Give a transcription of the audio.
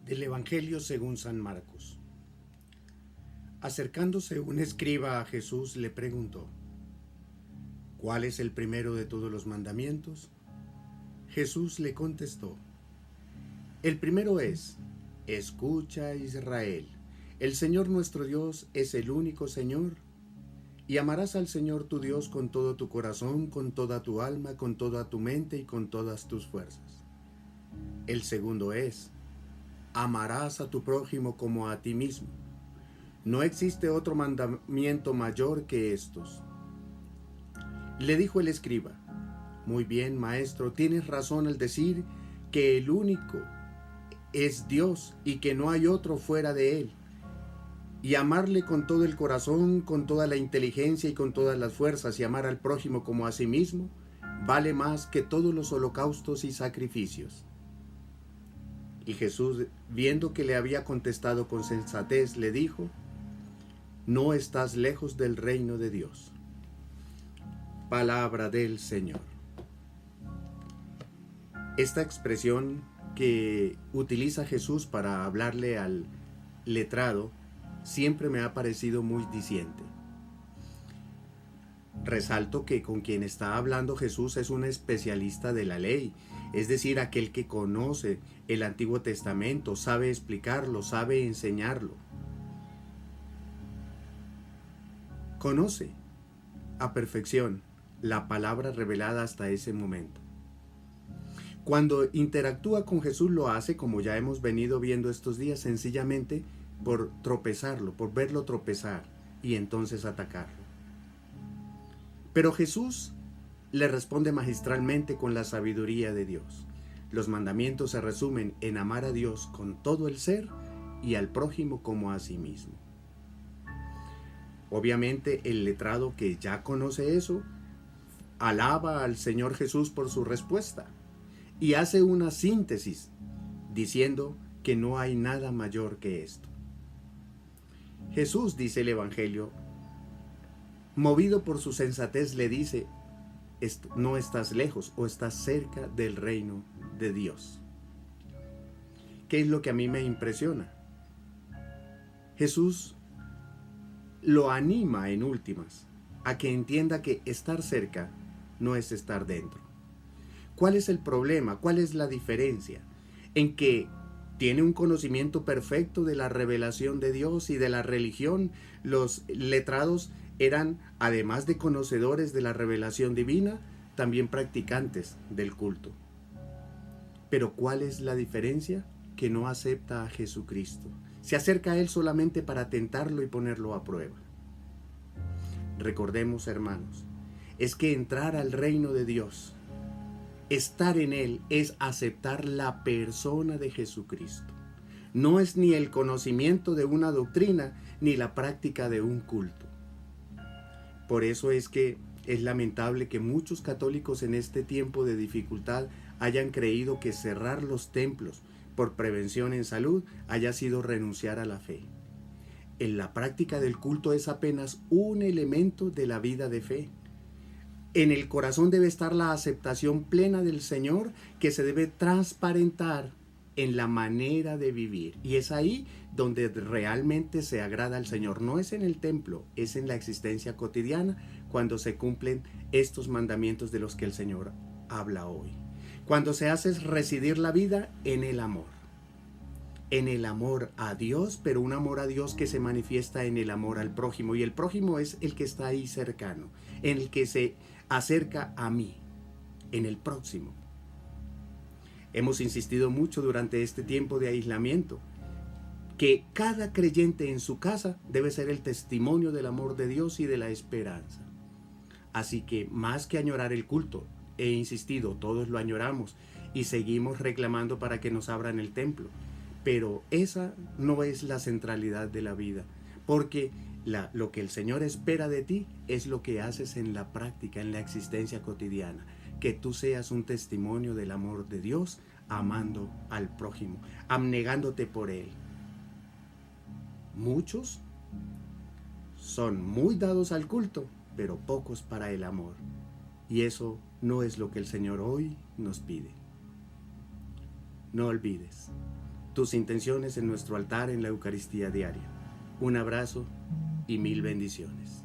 Del Evangelio según San Marcos. Acercándose un escriba a Jesús le preguntó: ¿Cuál es el primero de todos los mandamientos? Jesús le contestó: El primero es: Escucha, Israel, el Señor nuestro Dios es el único Señor, y amarás al Señor tu Dios con todo tu corazón, con toda tu alma, con toda tu mente y con todas tus fuerzas. El segundo es: amarás a tu prójimo como a ti mismo. No existe otro mandamiento mayor que estos. Le dijo el escriba: Muy bien, maestro, tienes razón al decir que el único es Dios y que no hay otro fuera de Él. Y amarle con todo el corazón, con toda la inteligencia y con todas las fuerzas, y amar al prójimo como a sí mismo, vale más que todos los holocaustos y sacrificios. Y Jesús, viendo que le había contestado con sensatez, le dijo: No estás lejos del reino de Dios. Palabra del Señor. Esta expresión que utiliza Jesús para hablarle al letrado siempre me ha parecido muy diciente. Resalto que con quien está hablando Jesús es un especialista de la ley, es decir, aquel que conoce el Antiguo Testamento, sabe explicarlo, sabe enseñarlo. Conoce a perfección la palabra revelada hasta ese momento. Cuando interactúa con Jesús lo hace, como ya hemos venido viendo estos días, sencillamente por tropezarlo, por verlo tropezar y entonces atacarlo. Pero Jesús le responde magistralmente con la sabiduría de Dios. Los mandamientos se resumen en amar a Dios con todo el ser y al prójimo como a sí mismo. Obviamente el letrado que ya conoce eso, alaba al Señor Jesús por su respuesta y hace una síntesis diciendo que no hay nada mayor que esto. Jesús, dice el Evangelio, movido por su sensatez, le dice: no estás lejos o estás cerca del reino de Dios. ¿Qué es lo que a mí me impresiona? Jesús lo anima en últimas a que entienda que estar cerca no es estar dentro. ¿Cuál es el problema? ¿Cuál es la diferencia? En que tiene un conocimiento perfecto de la revelación de Dios y de la religión. Los letrados eran, además de conocedores de la revelación divina, también practicantes del culto. Pero ¿cuál es la diferencia? Que no acepta a Jesucristo. Se acerca a Él solamente para tentarlo y ponerlo a prueba. Recordemos, hermanos, es que entrar al reino de Dios, estar en Él, es aceptar la persona de Jesucristo. No es ni el conocimiento de una doctrina, ni la práctica de un culto. Por eso es que es lamentable que muchos católicos en este tiempo de dificultad hayan creído que cerrar los templos por prevención en salud haya sido renunciar a la fe. En la práctica del culto es apenas un elemento de la vida de fe. En el corazón debe estar la aceptación plena del Señor, que se debe transparentar en la manera de vivir. Y es ahí donde realmente se agrada al Señor. No es en el templo, es en la existencia cotidiana, cuando se cumplen estos mandamientos de los que el Señor habla hoy. Cuando se hace residir la vida en el amor. En el amor a Dios, pero un amor a Dios que se manifiesta en el amor al prójimo. Y el prójimo es el que está ahí cercano, en el que se acerca a mí, en el próximo. Hemos insistido mucho durante este tiempo de aislamiento que cada creyente en su casa debe ser el testimonio del amor de Dios y de la esperanza. Así que más que añorar el culto, he insistido, todos lo añoramos y seguimos reclamando para que nos abran el templo. Pero esa no es la centralidad de la vida, porque lo que el Señor espera de ti es lo que haces en la práctica, en la existencia cotidiana. Que tú seas un testimonio del amor de Dios, amando al prójimo, abnegándote por Él. Muchos son muy dados al culto, pero pocos para el amor. Y eso no es lo que el Señor hoy nos pide. No olvides, tus intenciones en nuestro altar en la Eucaristía diaria. Un abrazo y mil bendiciones.